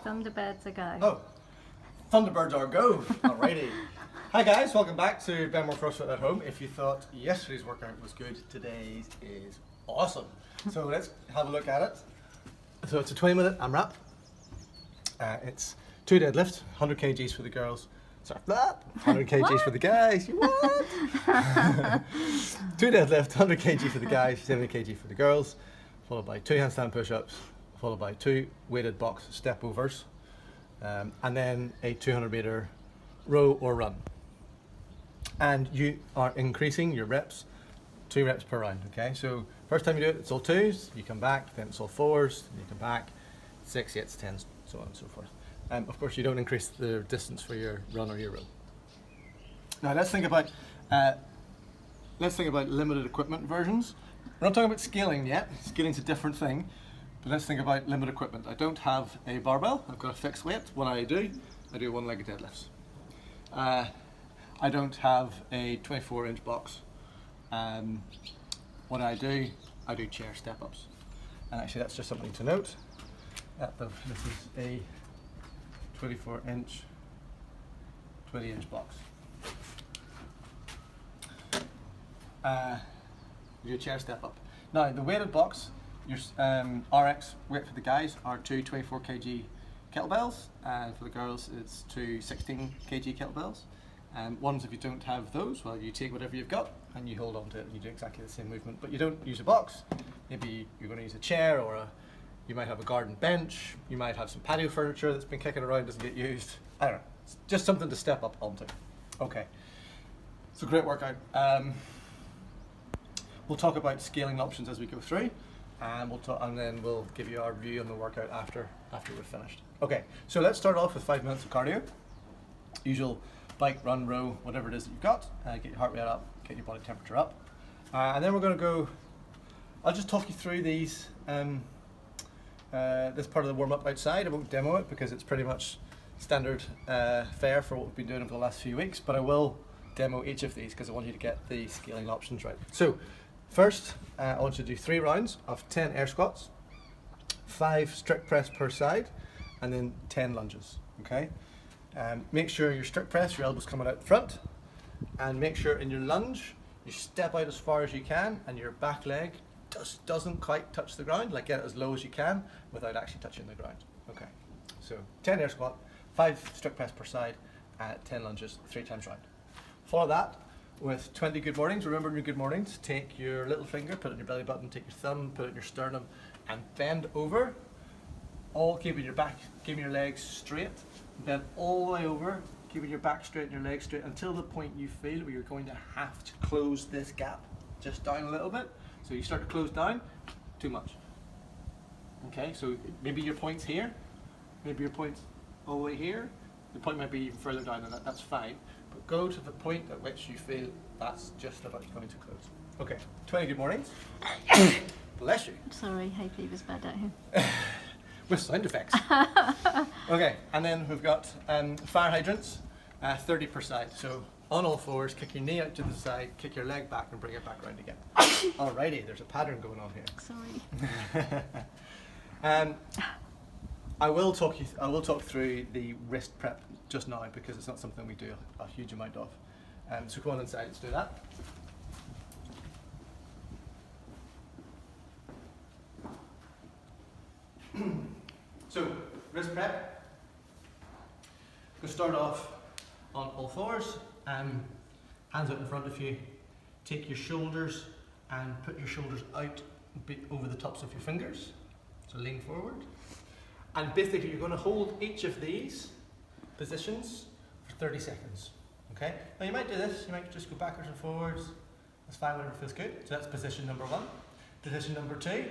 Thunderbirds are go. Oh, Thunderbirds are go. Alrighty. Hi guys, welcome back to Benmore CrossFit at home. If you thought yesterday's workout was good, today's is awesome. So let's have a look at it. So it's a 20-minute AMRAP. It's 2 deadlift, 100 kgs for the girls. Sorry, 100 kgs for the guys. You what? 2 deadlift, 100 kg for the guys, 70 kg for the girls, followed by 2 handstand push-ups, followed by 2 weighted box step overs, and then a 200 meter row or run. And you are increasing your reps, 2 reps per round. Okay, so first time you do it, it's all 2s, you come back, then it's all 4s, then you come back, 6, 8s, 10s, so on and so forth. Of course, you don't increase the distance for your run or your row. Now let's think about limited equipment versions. We're not talking about scaling yet. Scaling's a different thing, but let's think about limited equipment. I don't have a barbell. I've got a fixed weight. What I do one-legged deadlifts. I don't have a 24-inch box. What I do chair step-ups. And actually, that's just something to note. This is a 24-inch, 20-inch box. You do a chair step up. Now the weighted box, your RX weight for the guys are 2 24 kg kettlebells, and for the girls it's 2 16 kg kettlebells. Ones, if you don't have those, well, you take whatever you've got and you hold on to it and you do exactly the same movement, but you don't use a box. Maybe you're going to use a chair, or you might have a garden bench, you might have some patio furniture that's been kicking around, doesn't get used. I don't know, it's just something to step up onto. Okay, it's a great workout. We'll talk about scaling options as we go through, and then we'll give you our view on the workout after we're finished. Okay, so let's start off with 5 minutes of cardio. Usual bike, run, row, whatever it is that you've got. Get your heart rate up, get your body temperature up, and then we're going to go. I'll just talk you through these. This part of the warm-up outside. I won't demo it because it's pretty much standard fare for what we've been doing over the last few weeks, but I will demo each of these because I want you to get the scaling options right. So first, I want you to do 3 rounds of 10 air squats, 5 strict press per side, and then 10 lunges. Okay. Make sure your strict press, your elbows coming out the front, and make sure in your lunge you step out as far as you can and your back leg doesn't quite touch the ground. Like, get it as low as you can without actually touching the ground. Okay. So 10 air squat, 5 strict press per side, 10 lunges 3 times round. Follow that with 20 good mornings. Remember, in your good mornings, take your little finger, put it in your belly button, take your thumb, put it in your sternum, and bend over. All keeping your back, keeping your legs straight. Bend all the way over, keeping your back straight and your legs straight until the point you feel where you're going to have to close this gap just down a little bit. So you start to close down, too much. Okay, so maybe your point's here, maybe your point's all the way here. The point might be even further down than that, that's fine. But go to the point at which you feel that's just about going to close. Okay, 20 good mornings. Bless you. Sorry, hay fever's bad out here. With sound effects. Okay, and then we've got fire hydrants, 30 per side. So on all fours, kick your knee out to the side, kick your leg back and bring it back round again. Alrighty, there's a pattern going on here. Sorry. I will talk through the wrist prep just now because it's not something we do a huge amount of. So go on inside, let's do that. So wrist prep. We'll start off on all fours. Hands out in front of you. Take your shoulders and put your shoulders out a bit over the tops of your fingers. So lean forward. And basically you're going to hold each of these positions for 30 seconds. Okay? Now you might do this, you might just go backwards and forwards. That's fine, whatever feels good. So that's position number 1. Position number 2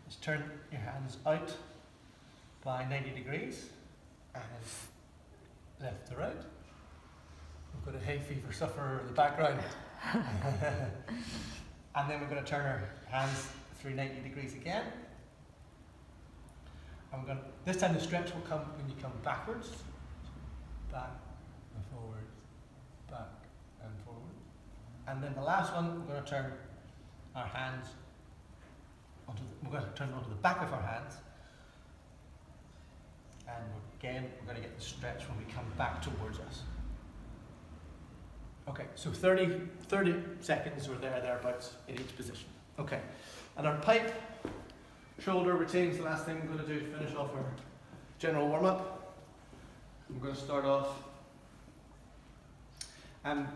is turn your hands out by 90 degrees and left to right. We've got a hay fever sufferer in the background. And then we're going to turn our hands through 90 degrees again. And we're going to, this time the stretch will come when you come backwards, back and forward, back and forward. And then the last one, we're going to turn our hands we're going to turn it onto the back of our hands, and we're Again, we're going to get the stretch when we come back towards us. Okay, so 30 seconds or thereabouts in each position. Okay, and our pipe shoulder routines the last thing we're going to do to finish off our general warm-up. I'm going to start off. I've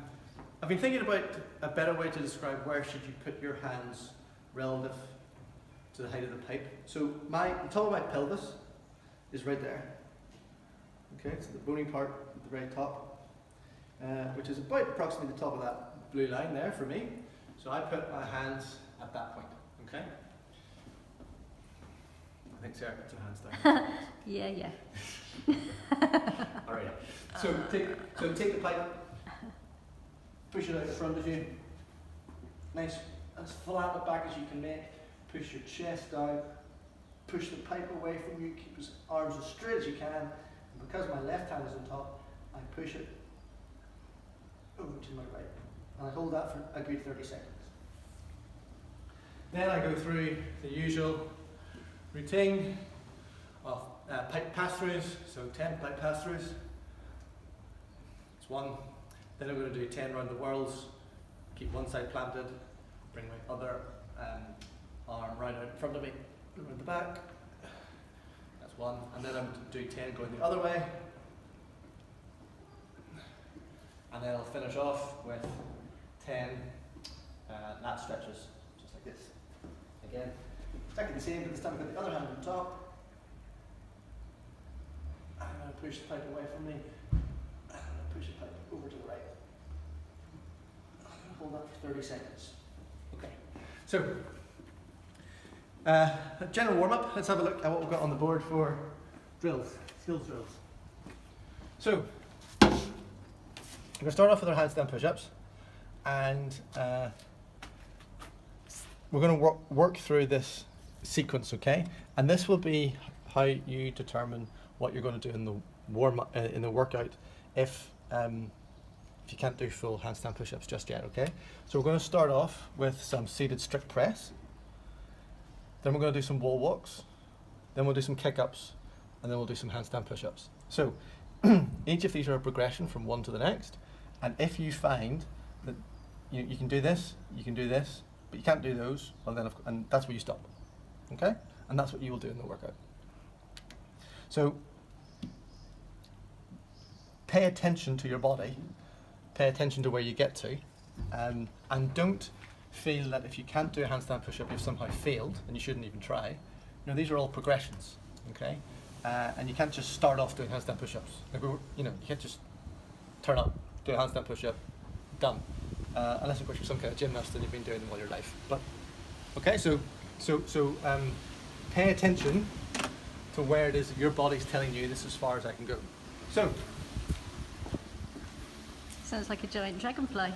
been thinking about a better way to describe where should you put your hands relative to the height of the pipe. So the top of my pelvis is right there. Okay, so the bony part at the very top, which is about approximately the top of that blue line there for me. So I put my hands at that point. Okay. I think Sarah puts her hands down. Yeah. All right. So take the pipe. Push it out in front of you. Nice, as flat at the back as you can make. Push your chest down. Push the pipe away from you. Keep his arms as straight as you can. And because my left hand is on top, I push it over to my right. And I hold that for a good 30 seconds. Then I go through the usual routine of pipe pass-throughs. So 10 pipe pass-throughs. It's one. Then I'm going to do 10 round the whirls, keep one side planted, bring my other arm right out in front of me, around the back. That's one. And then I'm going to do 10 going the other way. And then I'll finish off with 10 lat stretches, just like this. Again, exactly the same, but this time I've got the other hand on top. I'm going to push the pipe away from me. I'm going to push the pipe over to the right. Hold that for 30 seconds. Okay. So, general warm-up. Let's have a look at what we've got on the board for drills, skills drills. So, we're going to start off with our handstand push-ups, and we're going to work through this sequence, okay? And this will be how you determine what you're going to do in the in the workout if you can't do full handstand push-ups just yet, okay? So we're going to start off with some seated strict press. Then we're going to do some wall walks. Then we'll do some kick-ups. And then we'll do some handstand push-ups. So each of these are a progression from one to the next. And if you find that you can do this, but you can't do those, well then, and that's where you stop, okay? And that's what you will do in the workout. So pay attention to your body. Pay attention to where you get to, and don't feel that if you can't do a handstand push-up, you've somehow failed, and you shouldn't even try. You know, these are all progressions, okay? And you can't just start off doing handstand push-ups. Like you can't just turn up, do a handstand push-up, done. Unless of course you're some kind of gymnast and you've been doing them all your life. But okay, so pay attention to where it is that your body's telling you this is as far as I can go. So. Sounds like a giant dragonfly.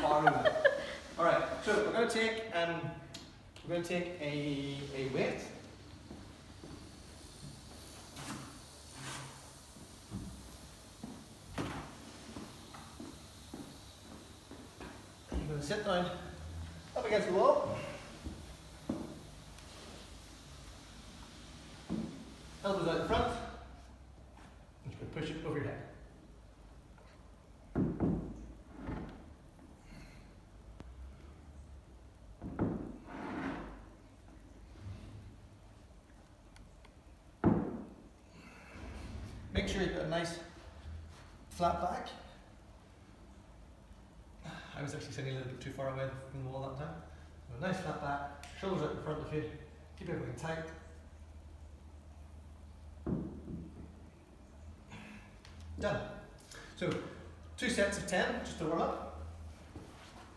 All right, so we're going to take a weight. You're going to sit down up against the wall. Elbows out in front. And you can push it over your head. Make sure you've got a nice flat back. I was actually sitting a little bit too far away from the wall that time. So a nice flat back, shoulders out in front of you, keep everything tight. Done. So 2 sets of 10, just to warm up.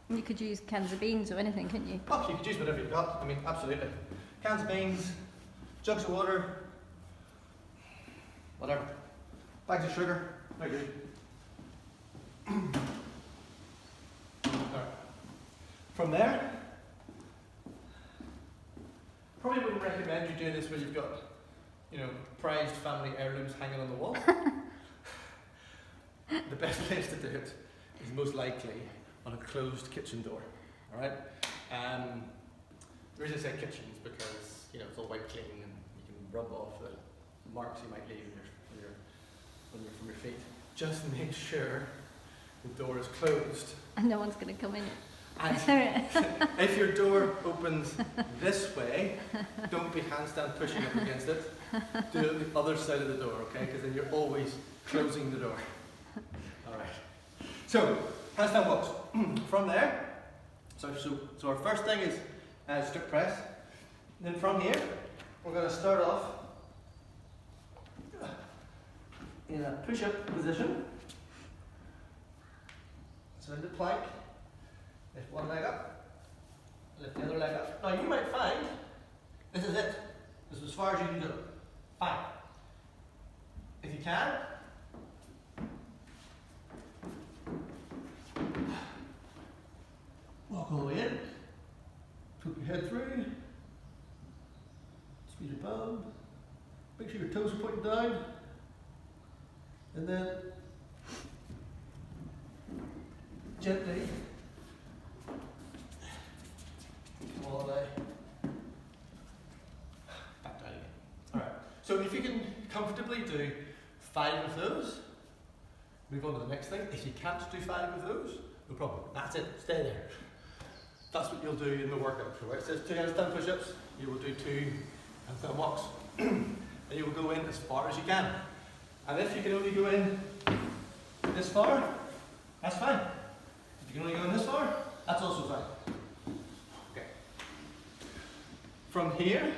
You could use cans of beans or anything, couldn't you? Oh, you could use whatever you've got. I mean, absolutely. Cans of beans, jugs of water, whatever. Bags of sugar, no good. Alright. From there, probably wouldn't recommend you do this when you've got, prized family heirlooms hanging on the wall. The best place to do it is most likely on a closed kitchen door. Alright? The reason I say kitchens because it's all white clean and you can rub off the the marks you might leave from your feet. Just make sure the door is closed. And no one's going to come in. And if your door opens this way, don't be handstand pushing up against it. Do it on the other side of the door, okay? Because then you're always closing the door. All right. So, handstand walks. From there, so our first thing is strip press. Then from here, we're going to start off in a push-up position. So into plank. Lift one leg up, lift the other leg up. Now you might find this is it. This is as far as you can go. Fine. If you can, walk all the way in. Put your head through. Squeeze your bum. Make sure your toes are pointing down. And then gently come all the way back down again. Alright, so if you can comfortably do 5 of those, move on to the next thing. If you can't do 5 of those, no problem. That's it, stay there. That's what you'll do in the workout. So where it says 2 handstand push-ups, you will do 2 handstand walks. And you will go in as far as you can. And if you can only go in this far, that's fine. If you can only go in this far, that's also fine. Okay. From here,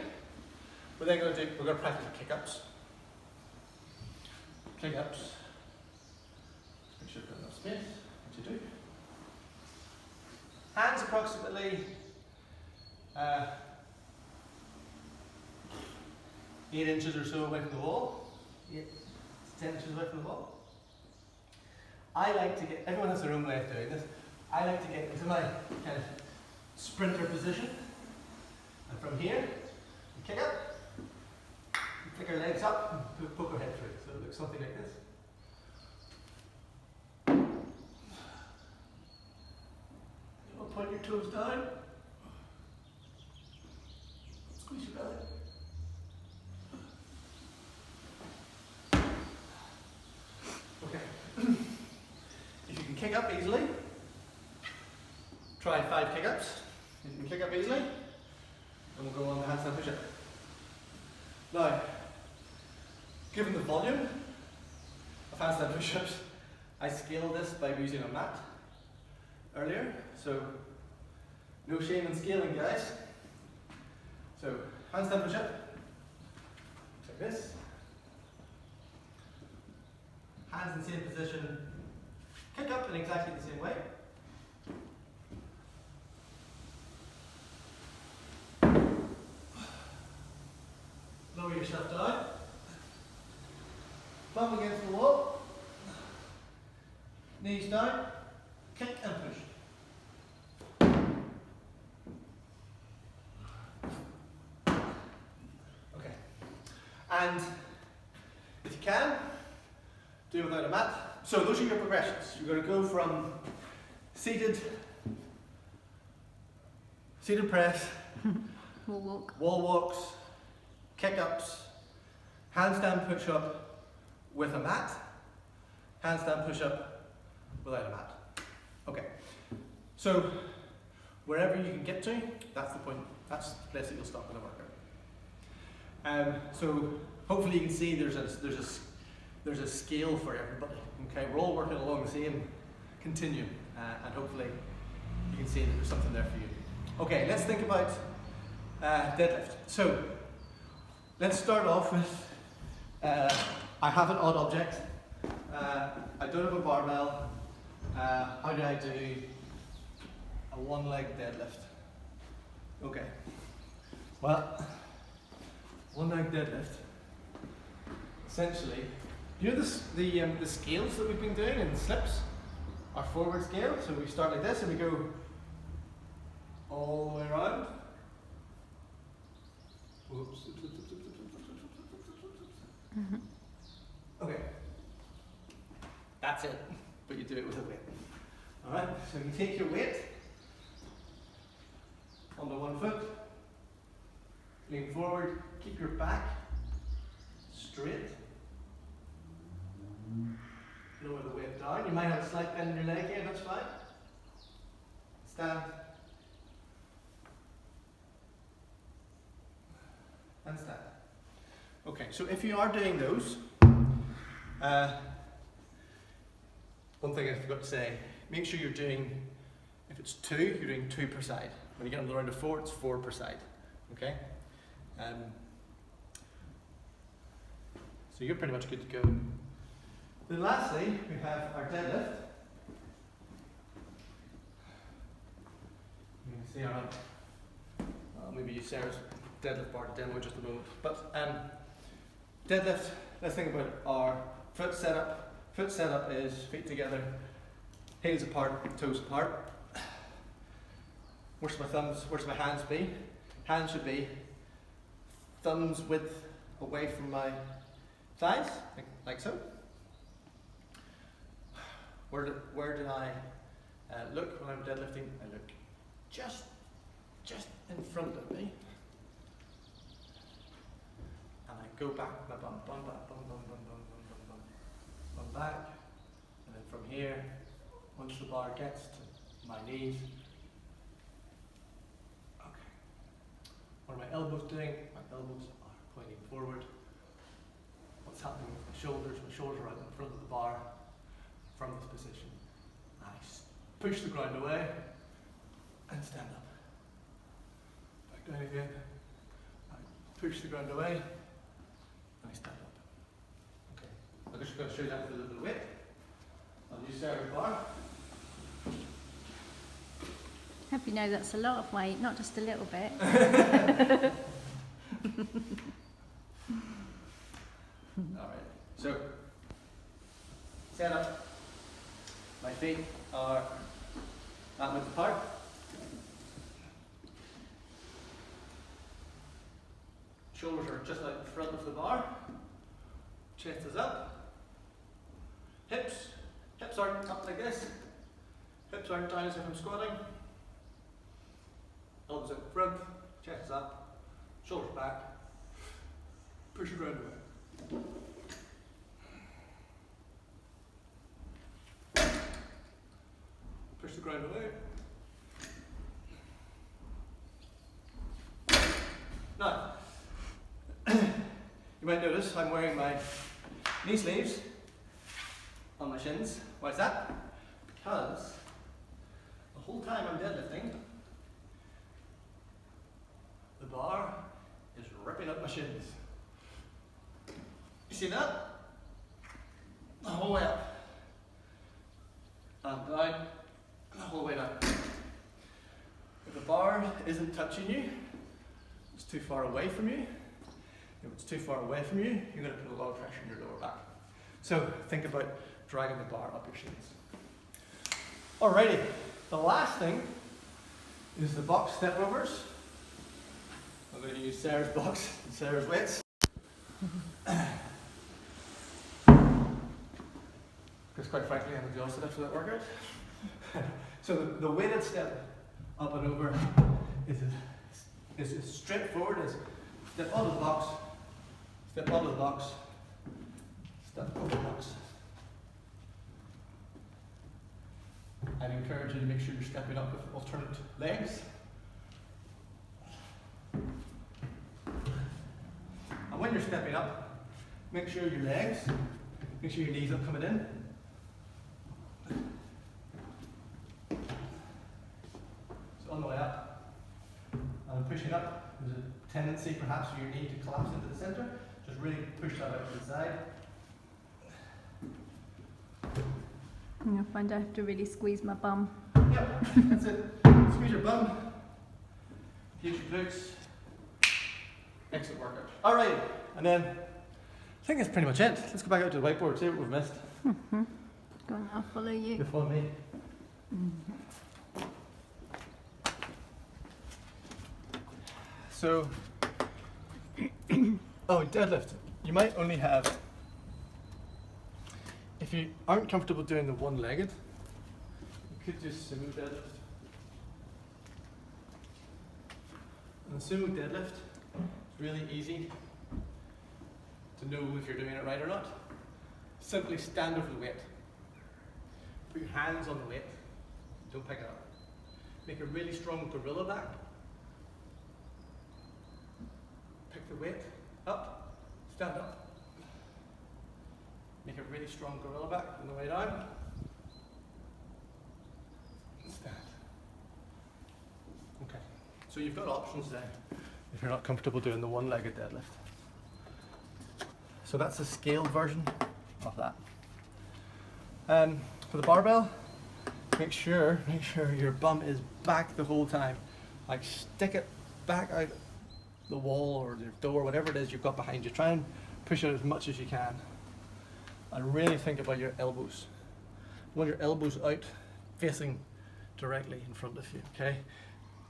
we're going to practice kick-ups. Kick-ups. Make sure you've got enough space. What you do. Hands approximately 8 inches or so away from the wall. 8 to 10 inches away from the wall. I like to get, everyone has their own way of doing this. I like to get into my kind of sprinter position. And from here, you kick up, you pick our legs up, and poke our head through. So it looks something like this. You want to point your toes down. Squeeze your belly. Okay. If you can kick up easily, try 5 kick-ups. If you can kick up easily, and we'll go on the handstand push-up. Now, given the volume of handstand push-ups, I scaled this by using a mat earlier, so no shame in scaling, guys. So, handstand push-up, like this. Hands in the same position, kick up in exactly the same way. Lower yourself down. Bump against the wall. Knees down. Kick and push. Okay. And if you can, do it without a mat. So those are your progressions. You're going to go from seated press, Wall walks, kick-ups, handstand push-up with a mat, handstand push-up without a mat. Okay, so wherever you can get to, that's the point, that's the place that you'll stop in the workout. So hopefully you can see there's a scale for everybody. Okay, we're all working along the same continuum, and hopefully you can see that there's something there for you. Okay, let's think about deadlift. So let's start off with, I have an odd object. I don't have a barbell. How do I do a 1-leg deadlift? Okay. Well, 1-leg deadlift. Essentially, you know the scales that we've been doing in slips? Our forward scale. So we start like this and we go all the way around. Whoops. Mm-hmm. Okay. That's it. But you do it with a weight. Alright, so you take your weight onto one foot, lean forward, keep your back straight. Lower the weight down. You might have a slight bend in your leg here, that's fine. Stand. And stand. Okay, so if you are doing those, one thing I forgot to say, make sure you're doing, if it's 2, you're doing 2 per side. When you get on the round of 4, it's 4 per side. Okay? So you're pretty much good to go. Then lastly, we have our deadlift. You can see our, maybe use Sarah's deadlift bar to demo just a moment. But deadlift, let's think about our foot setup. Foot setup is feet together, heels apart, toes apart. Where's my hands be? Hands should be thumbs width away from my thighs, like so. Where did I look when I'm deadlifting? I look just in front of me. And I go back with my bum back. And then from here, once the bar gets to my knees. Okay. What are my elbows doing? My elbows are pointing forward. What's happening with my shoulders? My shoulders are out in front of the bar. From this position, I push the ground away and stand up. Back down again. I push the ground away and I stand up. Okay, I'm just going to show you that with a little bit of weight. I'll use Sarah's bar. Hope you know that's a lot of weight, not just a little bit. Alright, so set up. My feet are that width apart. Shoulders are just like the front of the bar. Chest is up. Hips aren't up like this. Hips aren't down as if I'm squatting. Elbows out front, chest is up, shoulders back. Push the ground away. Push the ground away. Now, you might notice I'm wearing my knee sleeves on my shins. Why is that? Because the whole time I'm deadlifting, the bar is ripping up my shins. You see that? The whole way up. And down. The whole way down. If the bar isn't touching you, it's too far away from you. If it's too far away from you, you're going to put a lot of pressure in your lower back. So think about dragging the bar up your shins. Alrighty, the last thing is the box step overs. I'm going to use Sarah's box and Sarah's weights. Because quite frankly, I'm exhausted after that workout. So the weighted step up and over is as straightforward as step out of the box, step out of the box, step over the box. I'd encourage you to make sure you're stepping up with alternate legs. And when you're stepping up, make sure your legs, make sure your knees are coming in. So on the way up, and pushing up, there's a tendency perhaps for your knee to collapse into the center. Just really push that out to the side. I find I have to really squeeze my bum. Yep, that's it. Squeeze your bum. Use your glutes. Exit workout. Alright, and then I think that's pretty much it. Let's go back out to the whiteboard, see what we've missed. Mm-hmm. Go on, I'll follow you. You follow me. Mm-hmm. So, deadlift. You might only have, if you aren't comfortable doing the one-legged, you could just sumo deadlift. And the sumo deadlift is really easy to know if you're doing it right or not. Simply stand over the weight. Put your hands on the weight. Don't pick it up. Make a really strong gorilla back. Pick the weight up. Stand up. Make a really strong gorilla back on the way down. Stand. Okay. So you've got options there if you're not comfortable doing the one-legged deadlift. So that's a scaled version of that. For the barbell, make sure your bum is back the whole time. Like stick it back out the wall or the door, whatever it is you've got behind you. Try and push it as much as you can. And really think about your elbows. You want your elbows out facing directly in front of you, okay?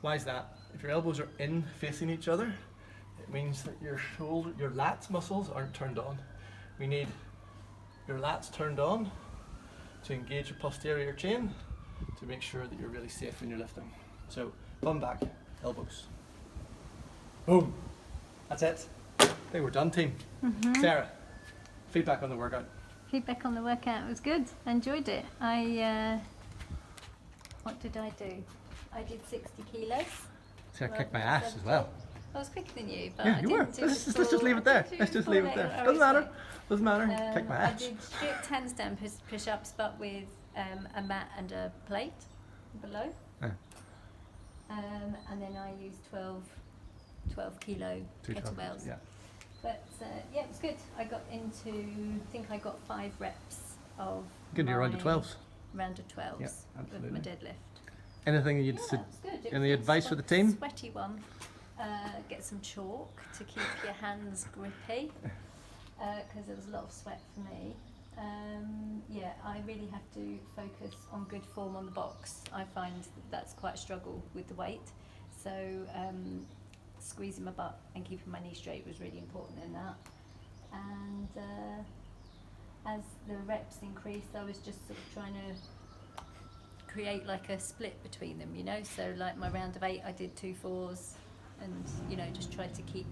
Why is that? If your elbows are in facing each other, it means that your lats muscles aren't turned on. We need your lats turned on to engage your posterior chain to make sure that you're really safe when you're lifting. So, bum back, elbows. Boom. That's it. I think we're done, team. Sarah, feedback on the workout. Feedback on the workout was good. I enjoyed it. What did I do? I did 60 kilos. Sarah kicked my ass as well. I was quicker than you, but Yeah, I you didn't were. do Let's the just full- leave it I there. didn't do Let's the just full leave it leg there. row, Doesn't matter. so, Doesn't matter. Kick my I ass. did strict handstand push-ups, but with a mat and a plate below. Yeah. And then I used 12 kilo 212, kettlebells. yeah. But yeah, it was good. I got into, I think I got 5 reps of Good, you're around to my 12s. round of 12s Yeah, with my absolutely. deadlift. Anything Yeah, you'd that was good. It any was advice for the team? Sweaty one. Get some chalk to keep your hands grippy, because there was a lot of sweat for me. Yeah, I really have to focus on good form on the box. I find that's quite a struggle with the weight. So squeezing my butt and keeping my knee straight was really important in that. And as the reps increased, I was just sort of trying to create like a split between them, you know. So like my round of 8, I did 2 4s, and you know, just tried to keep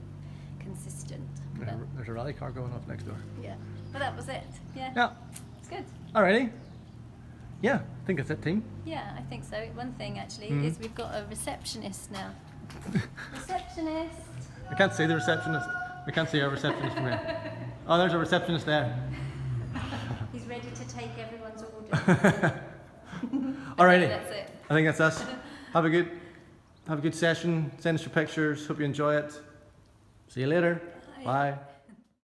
consistent. But, There's a rally car going off next door. yeah, but that was it. Yeah, Yeah. it's good. Alrighty. Yeah, I think that's it, team. Yeah, I think so. One thing actually Mhm. is we've got a receptionist now. Receptionist. I can't see the receptionist. We can't see our receptionist from here. Oh, there's a receptionist there. He's ready to take everyone's orders. Alrighty. That's it. I think that's us. Have a good session. Send us your pictures. Hope you enjoy it. See you later. Bye. Bye.